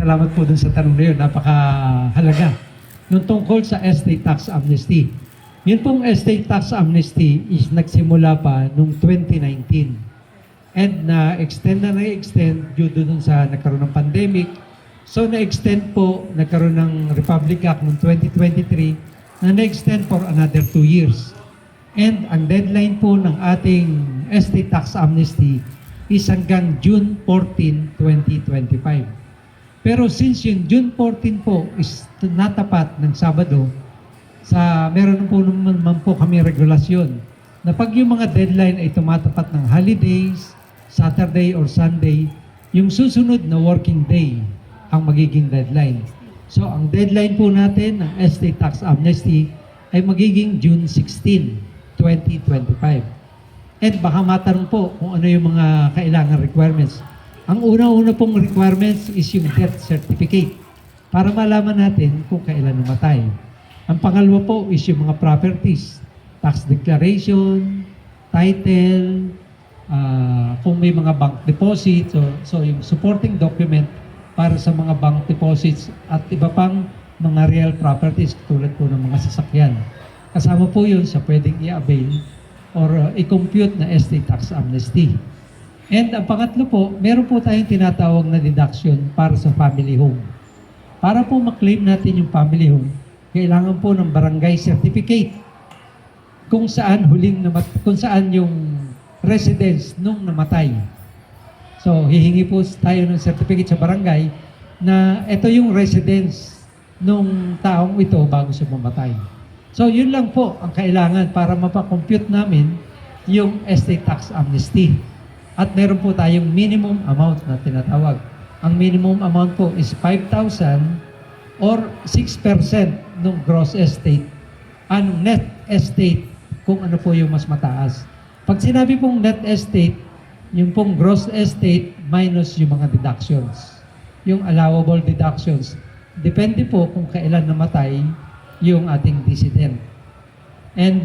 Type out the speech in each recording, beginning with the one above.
Salamat po dun sa tanong na yun. Napakahalaga. Nung tungkol sa estate tax amnesty. Yun pong estate tax amnesty is nagsimula pa nung 2019. And na-extend due dun sa nagkaroon ng pandemic. So na-extend po, nagkaroon ng Republic Act noong 2023 na na-extend for another 2 years. And ang deadline po ng ating estate tax amnesty is hanggang June 14, 2025. Pero since yung June 14 po is natapat ng Sabado, meron po naman po kami regulasyon na pag yung mga deadline ay tumatapat ng holidays, Saturday or Sunday, yung susunod na working day ang magiging deadline. So ang deadline po natin ng estate tax amnesty ay magiging June 16, 2025. And baka matanong po kung ano yung mga kailangan requirements. Ang una-una pong requirements is yung death certificate para malaman natin kung kailan namatay. Ang pangalawa po is yung mga properties, tax declaration, title, kung may mga bank deposits, so yung supporting document para sa mga bank deposits at iba pang mga real properties tulad po ng mga sasakyan. Kasama po yun sa pwedeng i-avail or i-compute na estate tax amnesty. And ang pangatlo po, meron po tayong tinatawag na deduction para sa family home. Para po maklaim natin yung family home, kailangan po ng barangay certificate kung saan yung residence nung namatay. So, hihingi po tayo ng certificate sa barangay na ito yung residence nung taong ito bago siya mamatay. So, yun lang po ang kailangan para mapakompute namin yung estate tax amnesty. At meron po tayong minimum amount na tinatawag. Ang minimum amount po is 5,000 or 6% ng gross estate. Ang net estate kung ano po yung mas mataas. Pag sinabi pong net estate, yung pong gross estate minus yung mga deductions. Yung allowable deductions. Depende po kung kailan namatay yung ating decedent. And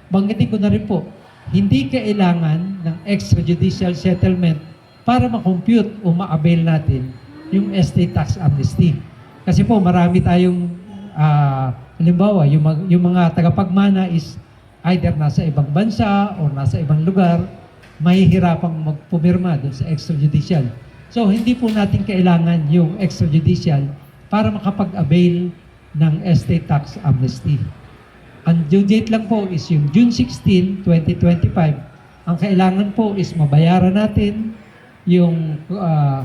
banggitin ko na rin po, hindi kailangan ng extrajudicial settlement para ma-compute o ma-avail natin yung estate tax amnesty. Kasi po marami tayong, halimbawa, yung mga tagapagmana is either nasa ibang bansa o nasa ibang lugar, mahihirapang magpumirma dun sa extrajudicial. So hindi po natin kailangan yung extrajudicial para makapag-avail ng estate tax amnesty. Ang due date lang po is yung June 16, 2025. Ang kailangan po is mabayaran natin yung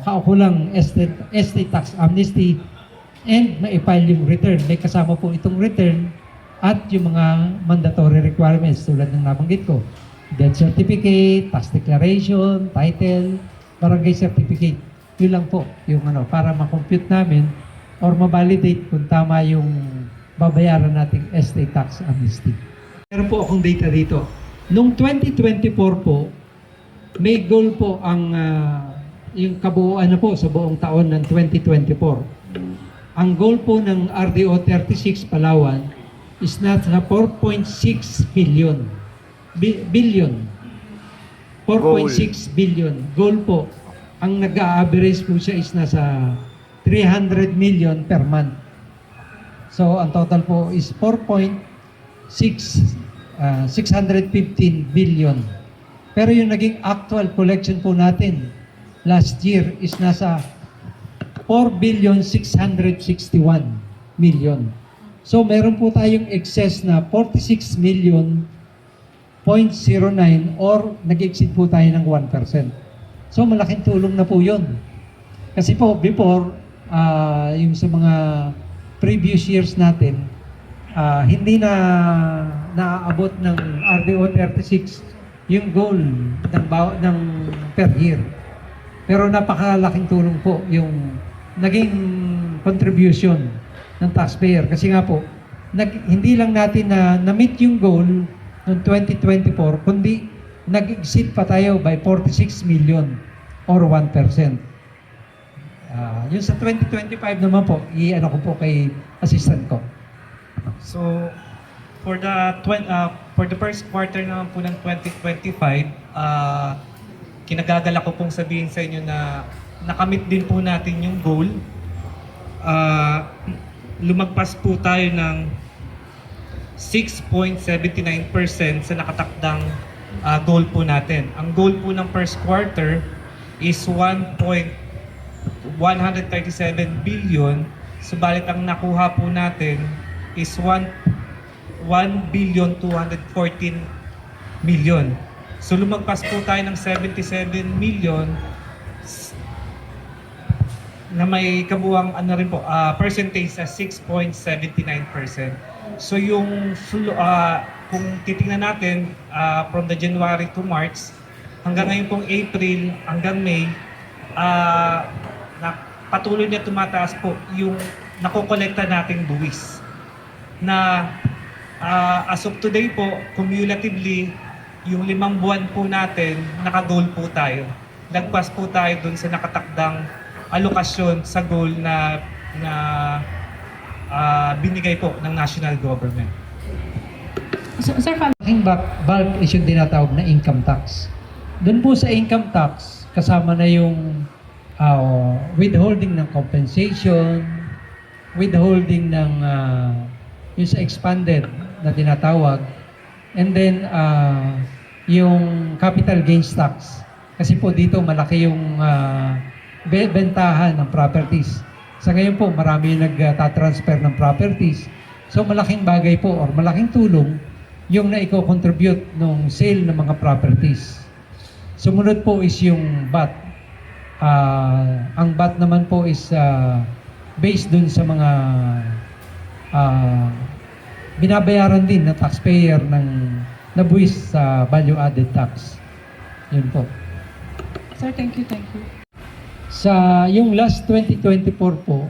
kaukulang estate tax amnesty and ma-file yung return. May kasama po itong return at yung mga mandatory requirements tulad ng nabanggit ko. Death certificate, tax declaration, title, barangay certificate. Yun lang po yung para ma-compute namin or ma-validate kung tama yung babayaran nating estate tax amnesty. Meron po akong data dito. Noong 2024 po, may goal po ang yung kabuuan na po sa buong taon ng 2024. Ang goal po ng RDO 36 Palawan is nasa 4.6 billion. 4.6 billion. Goal po. Ang nag-a-average po siya is nasa 300 million per month. So, ang total po is 615 billion. Pero yung naging actual collection po natin last year is nasa 4,661 million. So, meron po tayong excess na 46 million 0.09 or nag-exceed po tayo ng 1%. So, malaking tulong na po yun. Kasi po, before, yung sa mga previous years natin, hindi na naaabot ng RDO 36 yung goal ng per year. Pero napakalaking tulong po yung naging contribution ng taxpayer. Kasi nga po, hindi lang natin na-meet yung goal noong 2024, kundi nag-exceed pa tayo by 46 million or 1%. Yung sa 2025 naman po, i-ano ko po kay assistant ko. So, for the first quarter naman po ng 2025, kinagagala ko pong sabihin sa inyo na nakamit din po natin yung goal. Lumagpas po tayo ng 6.79% sa nakatakdang goal po natin. Ang goal po ng first quarter is 1.137 billion, subalit ang nakuha po natin is 1,214 million. So lumagpas po tayo ng 77 million na may kabuang percentage sa 6.79%. So yung kung titingnan natin from the January to March hanggang ngayon pong April hanggang May, patuloy na tumataas po yung nakokolekta nating buwis. Na as of today po, cumulatively, yung 5 buwan po natin, naka-goal po tayo. Lagpas po tayo dun sa nakatakdang alokasyon sa goal na binigay po ng national government. Sir, Aking bulk is yung tinatawag na income tax. Doon po sa income tax, kasama na yung withholding ng compensation, withholding ng yung sa expanded na tinatawag, and then yung capital gains tax. Kasi po dito malaki yung bentahan ng properties. Sa ngayon po marami yung nagtatransfer ng properties. So malaking bagay po or malaking tulong yung naiko-contribute nung sale ng mga properties. Sumunod po is yung VAT. Ang VAT naman po is based dun sa mga binabayaran din na taxpayer ng nabuwis sa value added tax. Yun po. Sir, thank you. Sa yung last 2024 po,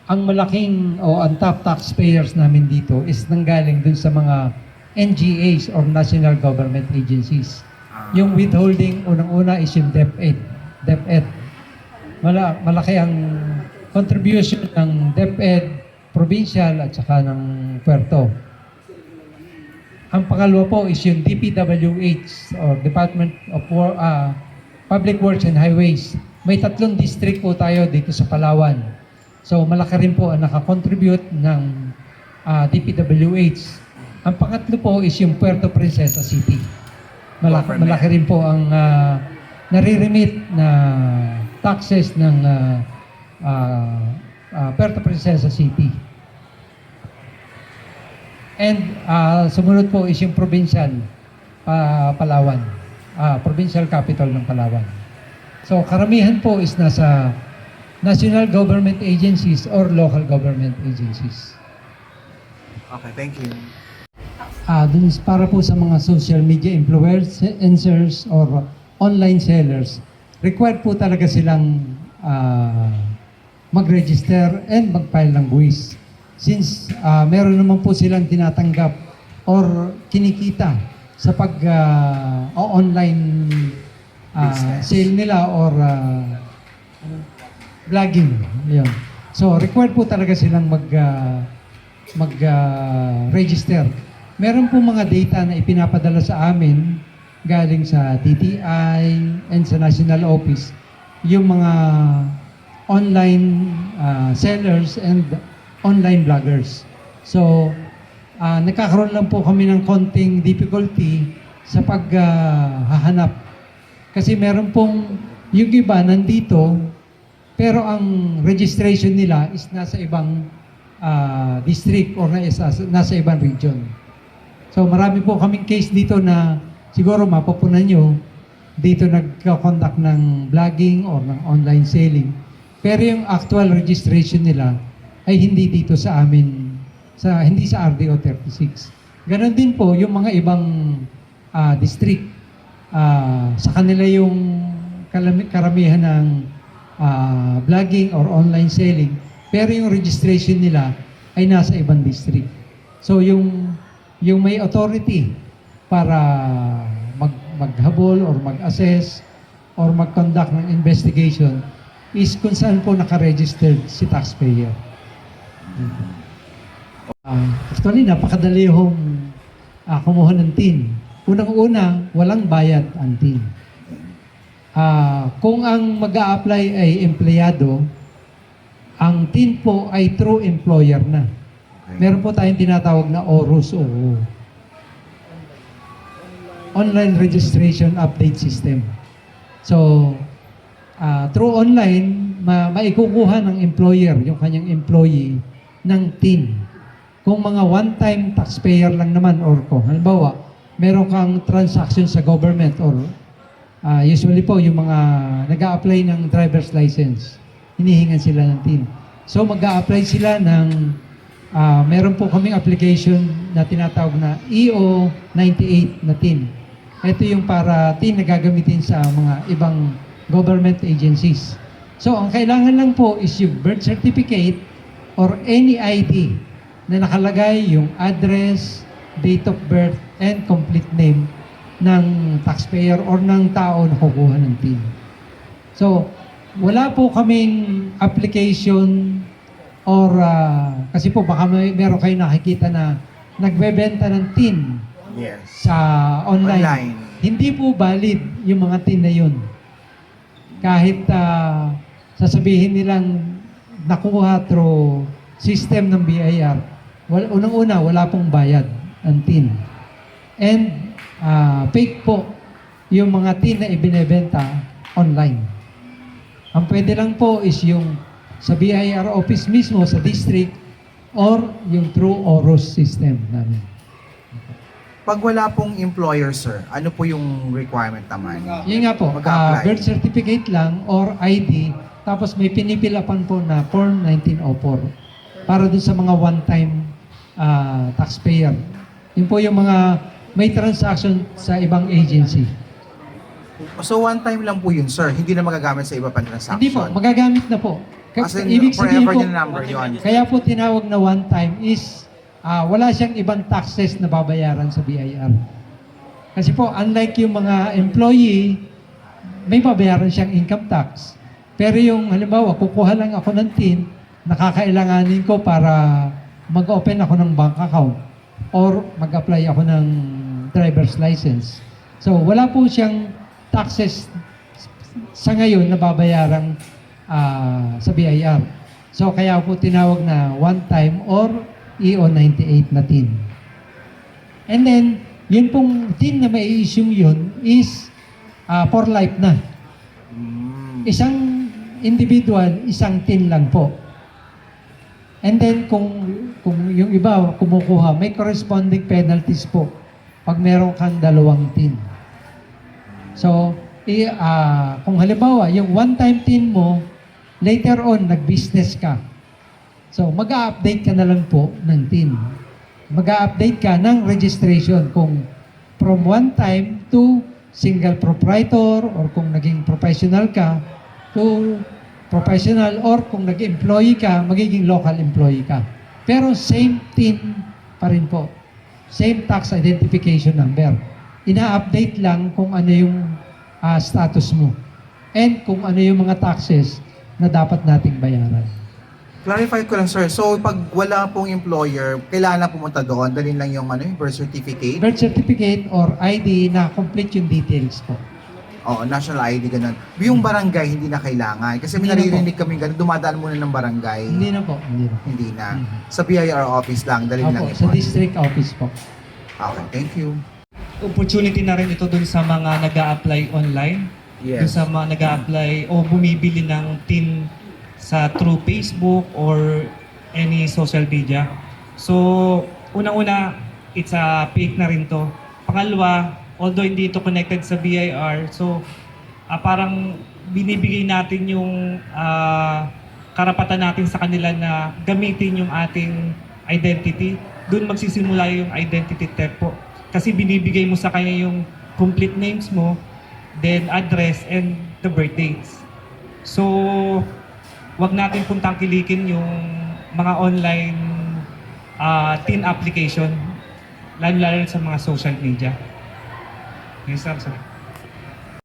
ang malaking o ang top taxpayers namin dito is nanggaling dun sa mga NGAs or National Government Agencies. Yung withholding, unang-una is yung DepEd. Malaki ang contribution ng DepEd, provincial at saka ng Puerto. Ang pangalawa po is yung DPWH or Department of Public Works and Highways. May 3 district po tayo dito sa Palawan. So malaki rin po ang nakakontribute ng DPWH. Ang pangatlo po is yung Puerto Princesa City. Malaki rin po ang nare-remit na taxes ng Puerto Princesa City. And sumunod po is yung provincial Palawan. Provincial capital ng Palawan. So karamihan po is nasa national government agencies or local government agencies. Okay, thank you. Dun para po sa mga social media influencers or online sellers, required po talaga silang mag-register and mag-file ng buwis. Since meron naman po silang tinatanggap or kinikita sa online sale nila or vlogging. Yun. So, required po talaga silang mag-register. Meron po mga data na ipinapadala sa amin galing sa DTI and sa National Office, yung mga online sellers and online vloggers. So, nagkakaroon lang po kami ng konting difficulty sa paghahanap. Kasi meron pong yung iba nandito, pero ang registration nila is nasa ibang district or nasa ibang region. So marami po kaming case dito na siguro mapupunan nyo, dito nagka-conduct ng vlogging or ng online selling. Pero yung actual registration nila ay hindi dito sa amin, hindi sa RDO 36. Ganon din po yung mga ibang district. Sa kanila yung karamihan ng vlogging or online selling, pero yung registration nila ay nasa ibang district. So yung may authority para maghabol or mag-assess or mag-conduct ng investigation is kung saan po nakaregistered si taxpayer. Actually, napakadali yung kumuha ng TIN. Unang-una, walang bayad ang TIN. kung ang mag-a-apply ay empleyado, ang TIN po ay true employer na. Meron po tayong tinatawag na ORUS o Online Registration Update System. So, through online, maikukuha ng employer, yung kanyang employee, ng TIN. Kung mga one-time taxpayer lang naman or kung halimbawa, meron kang transaction sa government or usually po yung mga nag-a-apply ng driver's license, hinihingan sila ng TIN. So mag-a-apply sila ng, meron po kaming application na tinatawag na EO98 na TIN. Ito yung para TIN na gagamitin sa mga ibang government agencies. So ang kailangan lang po is yung birth certificate or any ID na nakalagay yung address, date of birth, and complete name ng taxpayer or ng tao na kukuha ng TIN. So, wala po kaming application or kasi po baka meron kayo nakikita na nagbebenta ng TIN Yes. sa online. Online. Hindi po valid yung mga TIN na yun. Kahit sasabihin nilang nakuha through system ng BIR, unang-una, wala pong bayad ang TIN. And fake po yung mga TIN na ibinebenta online. Ang pwede lang po is yung sa BIR office mismo, sa district, or yung through OROS system namin. Pag wala pong employer, sir, ano po yung requirement naman? Yun nga po, Mag-a-apply. birth certificate lang or ID, tapos may pinipilapan po na Form 1904 para dun sa mga one-time taxpayer. Yun po yung mga may transaction sa ibang agency. So one time lang po yun, sir. Hindi na magagamit sa iba pang transaction. Hindi po, magagamit na po. As in, Ibig sabihin forever po, yung number yun. kaya po tinawag na one-time is wala siyang ibang taxes na babayaran sa BIR. Kasi po, unlike yung mga employee, may babayaran siyang income tax. Pero yung halimbawa, kukuha lang ako ng TIN, nakakailanganin ko para mag-open ako ng bank account or mag-apply ako ng driver's license. So, wala po siyang taxes sa ngayon na babayarang sa BIR. So, kaya po tinawag na one-time or EO98 na TIN. And then, yun pong TIN na may issue yun is for life na. Isang individual, isang TIN lang po. And then, kung yung iba kumukuha, may corresponding penalties po pag meron kang dalawang TIN. So, kung halimbawa, yung one-time TIN mo, later on, nag-business ka. So, mag-a-update ka na lang po ng TIN. Mag-a-update ka ng registration kung from one time to single proprietor or kung naging professional ka to professional or kung nag-employee ka, magiging local employee ka. Pero same TIN pa rin po. Same tax identification number. Ina-update lang kung ano yung status mo and kung ano yung mga taxes na dapat nating bayaran. Clarify ko lang, sir. So, pag wala pong employer, kailangan na pumunta doon, dalhin lang yung yung birth certificate. Birth certificate or ID na complete yung details po. Oo, national ID, ganun. Yung barangay, hindi na kailangan. Kasi may Hindi na naririnig kami ganun, dumadaan muna ng barangay. Hindi na po, hindi na. Hindi na. Sa BIR office lang, dalhin lang Opo, yung sa district office po. Okay, thank you. Opportunity na rin ito dun sa mga nag-a-apply online. Dun sa mga nag-a-apply o bumibili ng TIN sa through Facebook or any social media. So, unang-una, it's a fake na rin to. Pangalawa, although hindi ito connected sa BIR, so parang binibigay natin yung karapatan natin sa kanila na gamitin yung ating identity. Doon magsisimula yung identity theft po. Kasi binibigay mo sa kanya yung complete names mo, then address, and the birth dates. So, wag natin pong tangkilikin yung mga online TIN application, lalo sa mga social media. Yes, sir.